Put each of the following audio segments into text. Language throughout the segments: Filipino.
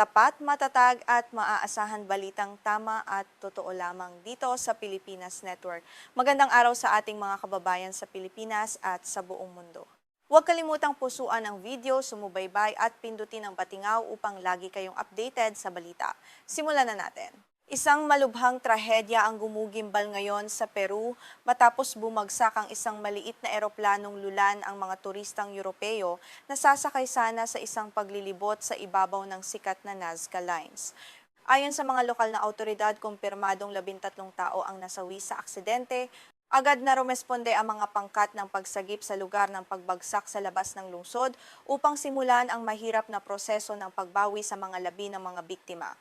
Tapat, matatag at maaasahan balitang tama at totoo lamang dito sa Pilipinas Network. Magandang araw sa ating mga kababayan sa Pilipinas at sa buong mundo. Huwag kalimutang pusuan ang video, sumubaybay at pindutin ang patingaw upang lagi kayong updated sa balita. Simulan na natin. Isang malubhang trahedya ang gumugimbal ngayon sa Peru matapos bumagsak ang isang maliit na eroplanong lulan ang mga turistang Europeo na sasakay sana sa isang paglilibot sa ibabaw ng sikat na Nazca Lines. Ayon sa mga lokal na autoridad, kumpirmadong 13 tao ang nasawi sa aksidente. Agad na rumesponde ang mga pangkat ng pagsagip sa lugar ng pagbagsak sa labas ng lungsod upang simulan ang mahirap na proseso ng pagbawi sa mga labi ng mga biktima.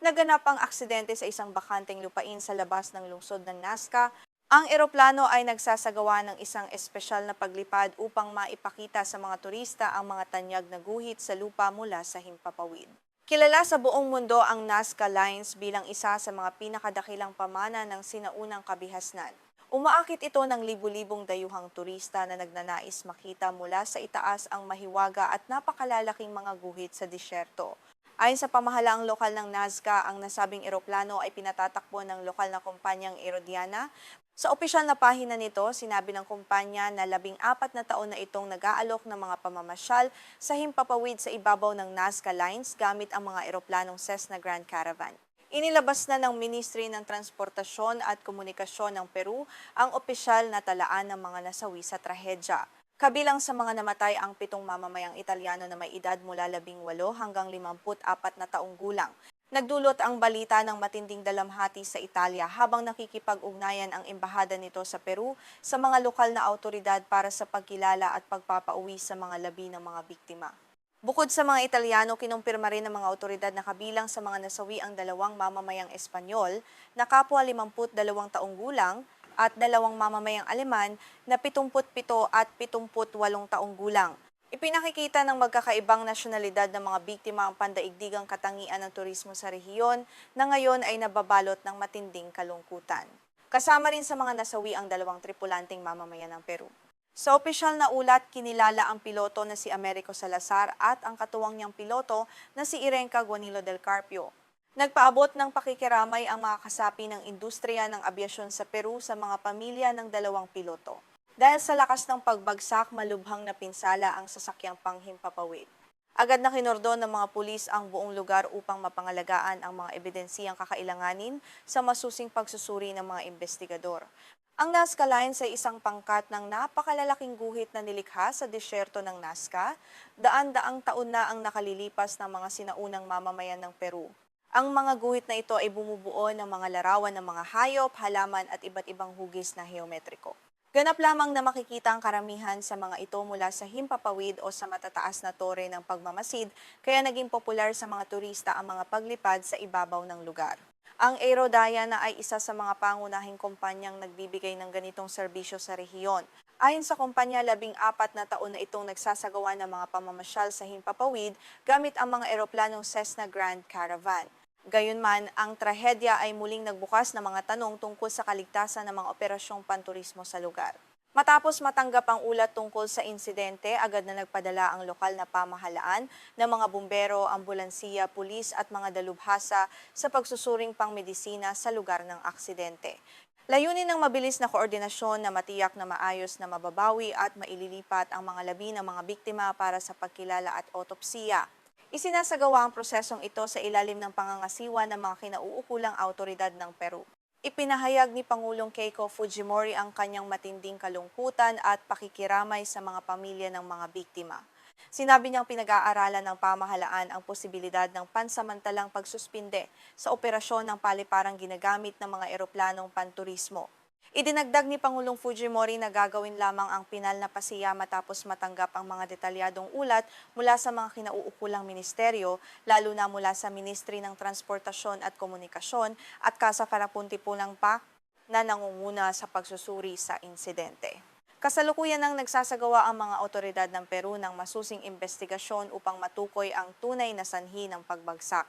Naganap ang aksidente sa isang bakanteng lupain sa labas ng lungsod ng Nazca. Ang eroplano ay nagsasagawa ng isang espesyal na paglipad upang maipakita sa mga turista ang mga tanyag na guhit sa lupa mula sa himpapawid. Kilala sa buong mundo ang Nazca Lines bilang isa sa mga pinakadakilang pamana ng sinaunang kabihasnan. Umaakit ito ng libu-libong dayuhang turista na nagnanais makita mula sa itaas ang mahiwaga at napakalalaking mga guhit sa disyerto. Ayon sa pamahalaang lokal ng Nazca, ang nasabing eroplano ay pinatatakbo ng lokal na kumpanyang Aerodiana. Sa opisyal na pahina nito, sinabi ng kumpanya na 14 na taon na itong nag-aalok ng mga pamamasyal sa himpapawid sa ibabaw ng Nazca Lines gamit ang mga eroplanong Cessna Grand Caravan. Inilabas na ng Ministry ng Transportasyon at Komunikasyon ng Peru ang opisyal na talaan ng mga nasawi sa trahedya. Kabilang sa mga namatay ang 7 mamamayang Italyano na may edad mula 18 hanggang 54 na taong gulang. Nagdulot ang balita ng matinding dalamhati sa Italia habang nakikipag-ugnayan ang embahada nito sa Peru sa mga lokal na autoridad para sa pagkilala at pagpapauwi sa mga labi ng mga biktima. Bukod sa mga Italyano, kinumpirma rin ng mga autoridad na kabilang sa mga nasawi ang 2 mamamayang Espanyol na kapwa 52 taong gulang at 2 mamamayang Aleman na 77 at 78 taong gulang. Ipinakikita ng magkakaibang nasyonalidad ng mga biktima ang pandaigdigang katangian ng turismo sa rehiyon na ngayon ay nababalot ng matinding kalungkutan. Kasama rin sa mga nasawi ang 2 tripulanteng mamamayan ng Peru. Sa opisyal na ulat, kinilala ang piloto na si Americo Salazar at ang katuwang niyang piloto na si Irenca Guanilo del Carpio. Nagpaabot ng pakikiramay ang mga kasapi ng industriya ng abyasyon sa Peru sa mga pamilya ng 2 piloto. Dahil sa lakas ng pagbagsak, malubhang napinsala ang sasakyang panghimpapawid. Agad na kinordon ng mga pulis ang buong lugar upang mapangalagaan ang mga ebidensiyang kakailanganin sa masusing pagsusuri ng mga investigador. Ang Nazca Lines ay isang pangkat ng napakalalaking guhit na nilikha sa disyerto ng Nazca. Daan-daang taon na ang nakalilipas ng mga sinaunang mamamayan ng Peru. Ang mga guhit na ito ay bumubuo ng mga larawan ng mga hayop, halaman at iba't ibang hugis na heometriko. Ganap lamang na makikita ang karamihan sa mga ito mula sa himpapawid o sa matataas na tore ng pagmamasid, kaya naging popular sa mga turista ang mga paglipad sa ibabaw ng lugar. Ang Aerodiana ay isa sa mga pangunahing kumpanyang nagbibigay ng ganitong serbisyo sa rehiyon. Ayon sa kumpanya, 14 na taon na itong nagsasagawa ng mga pamamasyal sa himpapawid gamit ang mga eroplanong Cessna Grand Caravan. Gayunman, ang trahedya ay muling nagbukas ng mga tanong tungkol sa kaligtasan ng mga operasyong panturismo sa lugar. Matapos matanggap ang ulat tungkol sa insidente, agad na nagpadala ang lokal na pamahalaan ng mga bumbero, ambulansiya, pulis at mga dalubhasa sa pagsusuring pangmedisina sa lugar ng aksidente. Layunin ng mabilis na koordinasyon na matiyak na maayos na mababawi at maililipat ang mga labi ng mga biktima para sa pagkilala at otopsiya. Isinasagawa ang prosesong ito sa ilalim ng pangangasiwa ng mga kinauukulang autoridad ng Peru. Ipinahayag ni Pangulong Keiko Fujimori ang kanyang matinding kalungkutan at pakikiramay sa mga pamilya ng mga biktima. Sinabi niyang pinag-aaralan ng pamahalaan ang posibilidad ng pansamantalang pagsuspinde sa operasyon ng paliparang ginagamit ng mga eroplanong panturismo. Idinagdag ni Pangulong Fujimori na gagawin lamang ang pinal na pasiya matapos matanggap ang mga detalyadong ulat mula sa mga kinauukulang ministeryo, lalo na mula sa Ministry ng Transportasyon at Komunikasyon at Kasa Karapuntipulang PAC na nangunguna sa pagsusuri sa insidente. Kasalukuyan nang nagsasagawa ang mga otoridad ng Peru ng masusing investigasyon upang matukoy ang tunay na sanhi ng pagbagsak.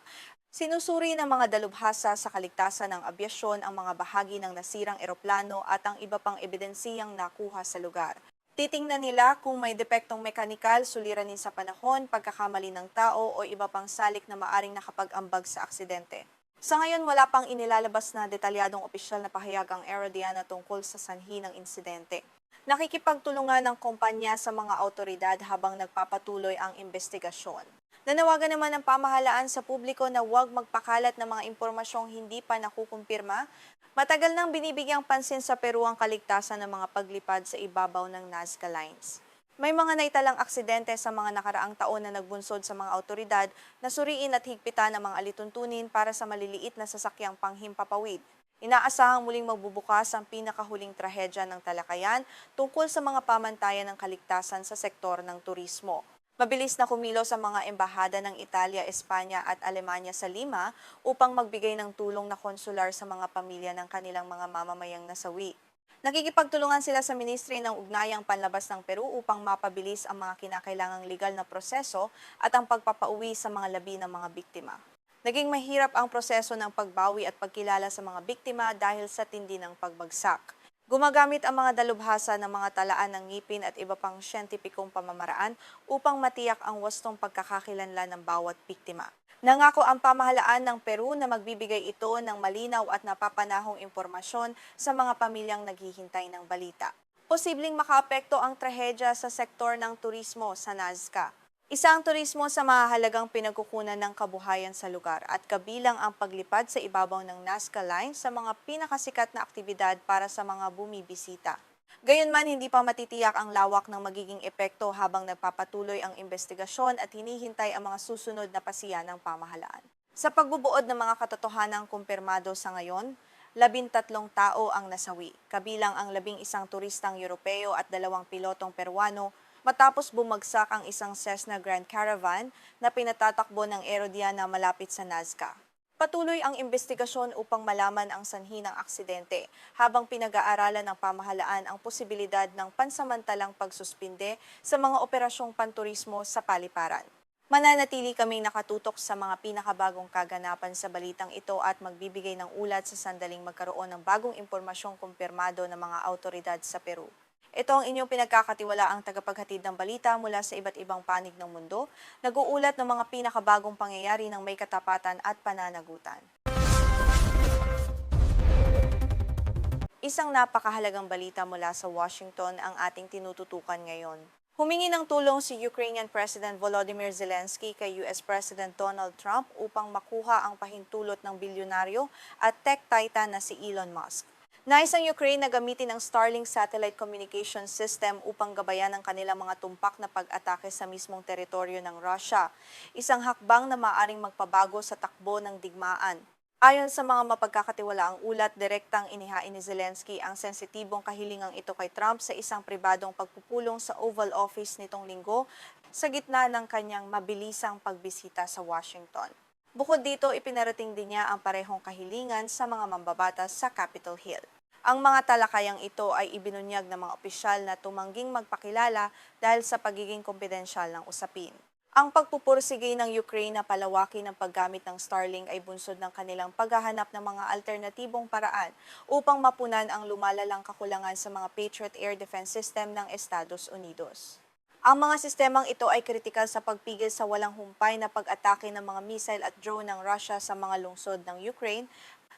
Sinusuri ng mga dalubhasa sa kaligtasan ng abyasyon ang mga bahagi ng nasirang eroplano at ang iba pang ebidensiyang nakuha sa lugar. Titingnan nila kung may depektong mekanikal, suliranin sa panahon, pagkakamali ng tao o iba pang salik na maaring nakapag-ambag sa aksidente. Sa ngayon, wala pang inilalabas na detalyadong opisyal na pahayag ang Aerodiana tungkol sa sanhi ng insidente. Nakikipagtulungan ng kumpanya sa mga autoridad habang nagpapatuloy ang investigasyon. Nanawagan naman ng pamahalaan sa publiko na huwag magpakalat ng mga impormasyong hindi pa nakukumpirma. Matagal nang binibigyang pansin sa Peru ang kaligtasan ng mga paglipad sa ibabaw ng Nazca Lines. May mga naitalang aksidente sa mga nakaraang taon na nagbunsod sa mga autoridad na suriin at higpitan ng mga alituntunin para sa maliliit na sasakyang panghimpapawid. Inaasahang muling magbubukas ang pinakahuling trahedya ng talakayan tungkol sa mga pamantayan ng kaligtasan sa sektor ng turismo. Mabilis na kumilos ang mga embahada ng Italia, Espanya at Alemanya sa Lima upang magbigay ng tulong na konsular sa mga pamilya ng kanilang mga mamamayang nasawi. Nakikipagtulungan sila sa Ministry ng Ugnayang Panlabas ng Peru upang mapabilis ang mga kinakailangang legal na proseso at ang pagpapauwi sa mga labi ng mga biktima. Naging mahirap ang proseso ng pagbawi at pagkilala sa mga biktima dahil sa tindi ng pagbagsak. Gumagamit ang mga dalubhasa ng mga talaan ng ngipin at iba pang siyentipikong pamamaraan upang matiyak ang wastong pagkakakilanlan ng bawat biktima. Nangako ang pamahalaan ng Peru na magbibigay ito ng malinaw at napapanahong impormasyon sa mga pamilyang naghihintay ng balita. Posibleng makaapekto ang trahedya sa sektor ng turismo sa Nazca. Isang turismo sa mahalagang pinagkukunan ng kabuhayan sa lugar at kabilang ang paglipad sa ibabaw ng Nazca Line sa mga pinakasikat na aktibidad para sa mga bumibisita. Gayunman, hindi pa matitiyak ang lawak ng magiging epekto habang nagpapatuloy ang investigasyon at hinihintay ang mga susunod na pasiya ng pamahalaan. Sa pagbubuod ng mga katotohanang kumpirmado sa ngayon, 13 tao ang nasawi, kabilang ang 11 turistang Europeo at 2 pilotong Peruano matapos bumagsak ang isang Cessna Grand Caravan na pinatatakbo ng Aerodiana malapit sa Nazca. Patuloy ang investigasyon upang malaman ang sanhi ng aksidente habang pinag-aaralan ng pamahalaan ang posibilidad ng pansamantalang pagsuspinde sa mga operasyong panturismo sa paliparan. Mananatili kaming nakatutok sa mga pinakabagong kaganapan sa balitang ito at magbibigay ng ulat sa sandaling magkaroon ng bagong impormasyong kumpirmado ng mga autoridad sa Peru. Ito ang inyong pinagkakatiwalaang tagapaghatid ng balita mula sa iba't ibang panig ng mundo, nag-uulat ng mga pinakabagong pangyayari ng may katapatan at pananagutan. Isang napakahalagang balita mula sa Washington ang ating tinututukan ngayon. Humingi ng tulong si Ukrainian President Volodymyr Zelensky kay US President Donald Trump upang makuha ang pahintulot ng bilyonaryo at tech titan na si Elon Musk. Nais ang Ukraine na gamitin ang Starlink satellite communication system upang gabayan ang kanilang mga tumpak na pag-atake sa mismong teritoryo ng Russia, isang hakbang na maaaring magpabago sa takbo ng digmaan. Ayon sa mga mapagkakatiwalaang ulat, direktang inihain ni Zelensky ang sensitibong kahilingang ito kay Trump sa isang pribadong pagpupulong sa Oval Office nitong linggo sa gitna ng kanyang mabilisang pagbisita sa Washington. Bukod dito, ipinarating din niya ang parehong kahilingan sa mga mambabatas sa Capitol Hill. Ang mga talakayang ito ay ibinunyag ng mga opisyal na tumangging magpakilala dahil sa pagiging kumpidensyal ng usapin. Ang pagpupursige ng Ukraine na palawakin ang paggamit ng Starlink ay bunsod ng kanilang paghahanap ng mga alternatibong paraan upang mapunan ang lumalalang kakulangan sa mga Patriot Air Defense System ng Estados Unidos. Ang mga sistemang ito ay kritikal sa pagpigil sa walang humpay na pag-atake ng mga missile at drone ng Russia sa mga lungsod ng Ukraine,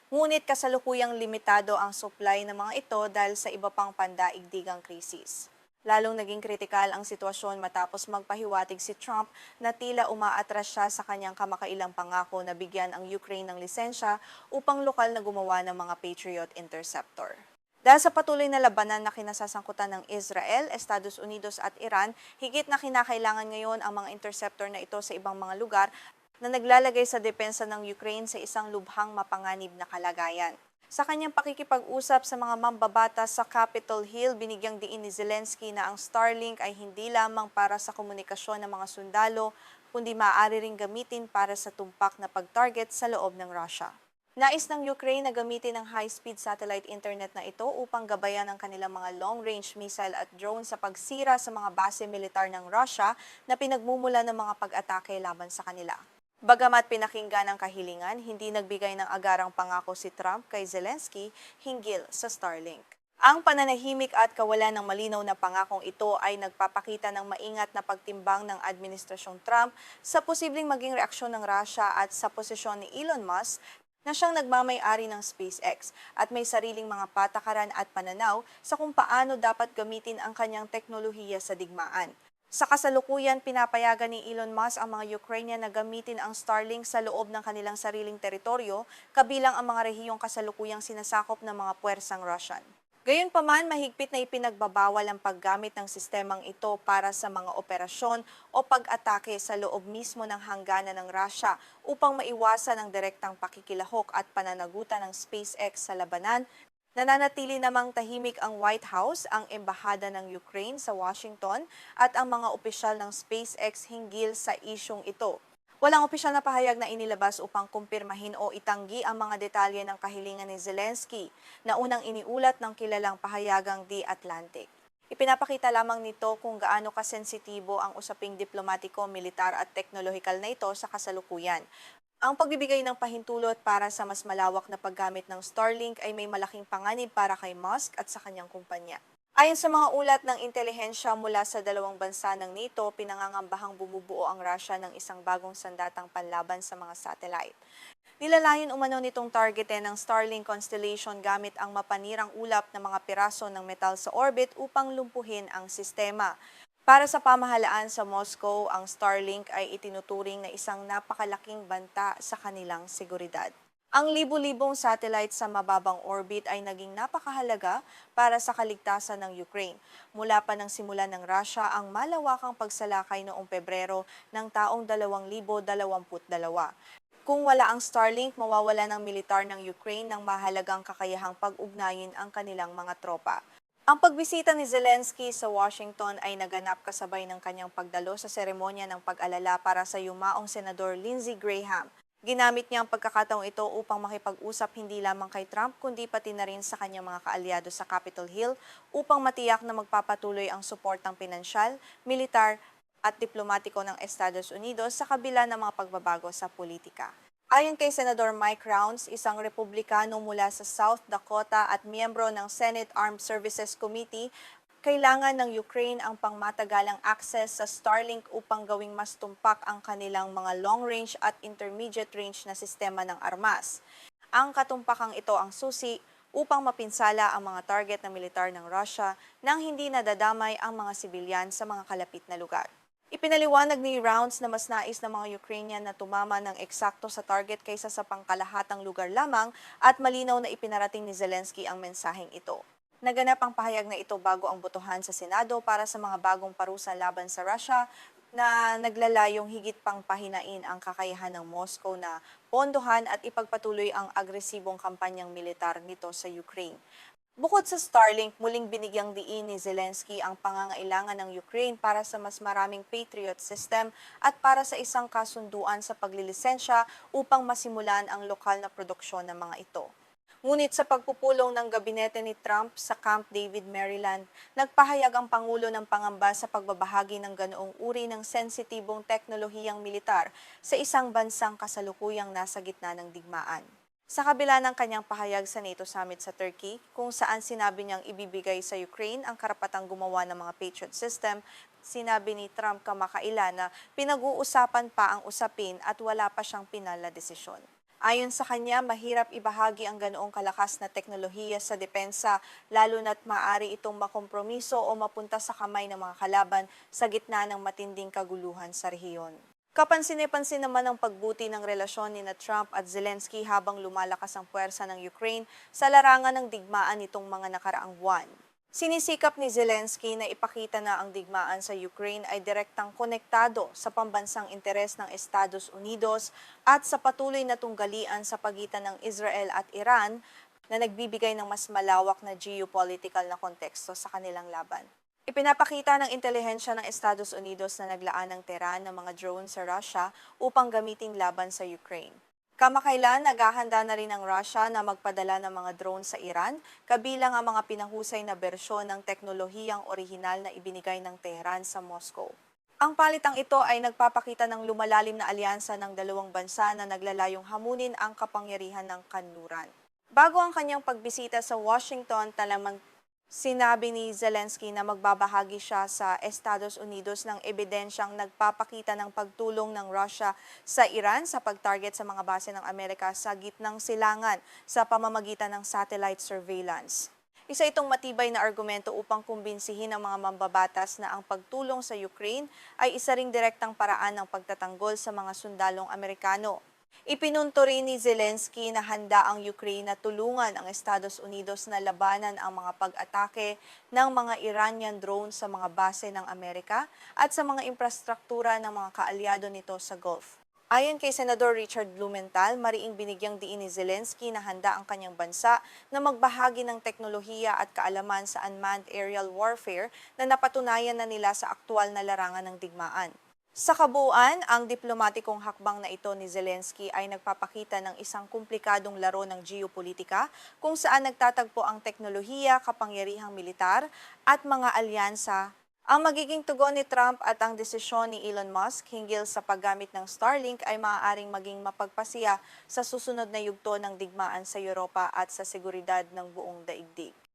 ngunit kasalukuyang limitado ang supply ng mga ito dahil sa iba pang pandaigdigang krisis. Lalong naging kritikal ang sitwasyon matapos magpahiwatig si Trump na tila umaatras siya sa kanyang kamakailang pangako na bigyan ang Ukraine ng lisensya upang lokal na gumawa ng mga Patriot Interceptor. Dahil sa patuloy na labanan na kinasasangkutan ng Israel, Estados Unidos at Iran, higit na kinakailangan ngayon ang mga interceptor na ito sa ibang mga lugar na naglalagay sa depensa ng Ukraine sa isang lubhang mapanganib na kalagayan. Sa kanyang pakikipag-usap sa mga mambabatas sa Capitol Hill, binigyang diin ni Zelensky na ang Starlink ay hindi lamang para sa komunikasyon ng mga sundalo, kundi maaari ring gamitin para sa tumpak na pag-target sa loob ng Russia. Nais ng Ukraine na gamitin ang high-speed satellite internet na ito upang gabayan ang kanilang mga long-range missile at drone sa pagsira sa mga base militar ng Russia na pinagmumula ng mga pag-atake laban sa kanila. Bagamat pinakinggan ang kahilingan, hindi nagbigay ng agarang pangako si Trump kay Zelensky hinggil sa Starlink. Ang pananahimik at kawalan ng malinaw na pangakong ito ay nagpapakita ng maingat na pagtimbang ng Administrasyong Trump sa posibleng maging reaksyon ng Russia at sa posisyon ni Elon Musk na siyang nagmamay-ari ng SpaceX at may sariling mga patakaran at pananaw sa kung paano dapat gamitin ang kanyang teknolohiya sa digmaan. Sa kasalukuyan, pinapayagan ni Elon Musk ang mga Ukrainian na gamitin ang Starlink sa loob ng kanilang sariling teritoryo, kabilang ang mga rehiyong kasalukuyang sinasakop ng mga puwersang Russian. Gayunpaman, mahigpit na ipinagbabawal ang paggamit ng sistemang ito para sa mga operasyon o pag-atake sa loob mismo ng hangganan ng Russia upang maiwasan ang direktang pakikilahok at pananagutan ng SpaceX sa labanan. Nananatili namang tahimik ang White House, ang embahada ng Ukraine sa Washington at ang mga opisyal ng SpaceX hinggil sa isyong ito. Walang opisyal na pahayag na inilabas upang kumpirmahin o itanggi ang mga detalye ng kahilingan ni Zelensky na unang iniulat ng kilalang pahayagang The Atlantic. Ipinapakita lamang nito kung gaano kasensitibo ang usaping diplomatiko, militar at teknolohikal na ito sa kasalukuyan. Ang pagbibigay ng pahintulot para sa mas malawak na paggamit ng Starlink ay may malaking panganib para kay Musk at sa kanyang kumpanya. Ayon sa mga ulat ng intelihensya mula sa dalawang bansa ng NATO, pinangangambahang bumubuo ang Russia ng isang bagong sandatang panlaban sa mga satellite. Nilalayon umano nitong targetin ng Starlink constellation gamit ang mapanirang ulap na mga piraso ng metal sa orbit upang lumpuhin ang sistema. Para sa pamahalaan sa Moscow, ang Starlink ay itinuturing na isang napakalaking banta sa kanilang seguridad. Ang libu-libong satellite sa mababang orbit ay naging napakahalaga para sa kaligtasan ng Ukraine. Mula pa ng simula ng Russia ang malawakang pagsalakay noong Pebrero ng taong 2022. Kung wala ang Starlink, mawawala ng militar ng Ukraine ng mahalagang kakayahang pag-ugnayin ang kanilang mga tropa. Ang pagbisita ni Zelensky sa Washington ay naganap kasabay ng kanyang pagdalo sa seremonya ng pag-alala para sa yumaong Senador Lindsey Graham. Ginamit niya ang pagkakataong ito upang makipag-usap hindi lamang kay Trump kundi pati na rin sa kanyang mga kaalyado sa Capitol Hill upang matiyak na magpapatuloy ang suportang pinansyal, militar at diplomatiko ng Estados Unidos sa kabila ng mga pagbabago sa politika. Ayon kay Senador Mike Rounds, isang Republikano mula sa South Dakota at miyembro ng Senate Armed Services Committee, kailangan ng Ukraine ang pangmatagalang access sa Starlink upang gawing mas tumpak ang kanilang mga long-range at intermediate-range na sistema ng armas. Ang katumpakang ito ang susi upang mapinsala ang mga target na militar ng Russia nang hindi nadadamay ang mga sibilyan sa mga kalapit na lugar. Ipinaliwanag ni Rounds na mas nais ng mga Ukrainian na tumama ng eksakto sa target kaysa sa pangkalahatang lugar lamang at malinaw na ipinarating ni Zelensky ang mensaheng ito. Naganap ang pahayag na ito bago ang botohan sa Senado para sa mga bagong parusa laban sa Russia na naglalayong higit pang pahinain ang kakayahan ng Moscow na pondohan at ipagpatuloy ang agresibong kampanyang militar nito sa Ukraine. Bukod sa Starlink, muling binigyang diin ni Zelensky ang pangangailangan ng Ukraine para sa mas maraming Patriot system at para sa isang kasunduan sa paglilisensya upang masimulan ang lokal na produksyon ng mga ito. Ngunit sa pagpupulong ng gabinete ni Trump sa Camp David, Maryland, nagpahayag ang Pangulo ng pangamba sa pagbabahagi ng ganoong uri ng sensitibong teknolohiyang militar sa isang bansang kasalukuyang nasa gitna ng digmaan. Sa kabila ng kanyang pahayag sa NATO Summit sa Turkey, kung saan sinabi niyang ibibigay sa Ukraine ang karapatang gumawa ng mga Patriot system, sinabi ni Trump kamakailan na pinag-uusapan pa ang usapin at wala pa siyang pinal na desisyon. Ayon sa kanya, mahirap ibahagi ang ganoong kalakas na teknolohiya sa depensa, lalo na't maaari itong makompromiso o mapunta sa kamay ng mga kalaban sa gitna ng matinding kaguluhan sa rehiyon. Kapansin-pansin naman ang pagbuti ng relasyon ni Trump at Zelensky habang lumalakas ang puwersa ng Ukraine sa larangan ng digmaan nitong mga nakaraang buwan. Sinisikap ni Zelensky na ipakita na ang digmaan sa Ukraine ay direktang konektado sa pambansang interes ng Estados Unidos at sa patuloy na tunggalian sa pagitan ng Israel at Iran na nagbibigay ng mas malawak na geopolitical na konteksto sa kanilang laban. Ipinapakita ng intelihensya ng Estados Unidos na naglaan ng tera ng mga drone sa Russia upang gamitin laban sa Ukraine. Kamakailan, naghahanda na rin ang Russia na magpadala ng mga drone sa Iran, kabilang ang mga pinahusay na bersyon ng teknolohiyang orihinal na ibinigay ng Tehran sa Moscow. Ang palitang ito ay nagpapakita ng lumalalim na alyansa ng dalawang bansa na naglalayong hamunin ang kapangyarihan ng kanluran. Bago ang kanyang pagbisita sa Washington, talamang Sinabi ni Zelensky na magbabahagi siya sa Estados Unidos ng ebidensyang nagpapakita ng pagtulong ng Russia sa Iran sa pag-target sa mga base ng Amerika sa gitnang silangan sa pamamagitan ng satellite surveillance. Isa itong matibay na argumento upang kumbinsihin ang mga mambabatas na ang pagtulong sa Ukraine ay isa ring direktang paraan ng pagtatanggol sa mga sundalong Amerikano. Ipinunto rin ni Zelensky na handa ang Ukraine na tulungan ang Estados Unidos na labanan ang mga pag-atake ng mga Iranian drone sa mga base ng Amerika at sa mga infrastruktura ng mga kaalyado nito sa Gulf. Ayon kay Senador Richard Blumenthal, mariing binigyang diin ni Zelensky na handa ang kanyang bansa na magbahagi ng teknolohiya at kaalaman sa unmanned aerial warfare na napatunayan na nila sa aktwal na larangan ng digmaan. Sa kabuuan, ang diplomatikong hakbang na ito ni Zelensky ay nagpapakita ng isang komplikadong laro ng geopolitika kung saan nagtatagpo ang teknolohiya, kapangyarihang militar at mga alyansa. Ang magiging tugon ni Trump at ang desisyon ni Elon Musk hinggil sa paggamit ng Starlink ay maaaring maging mapagpasiya sa susunod na yugto ng digmaan sa Europa at sa seguridad ng buong daigdig.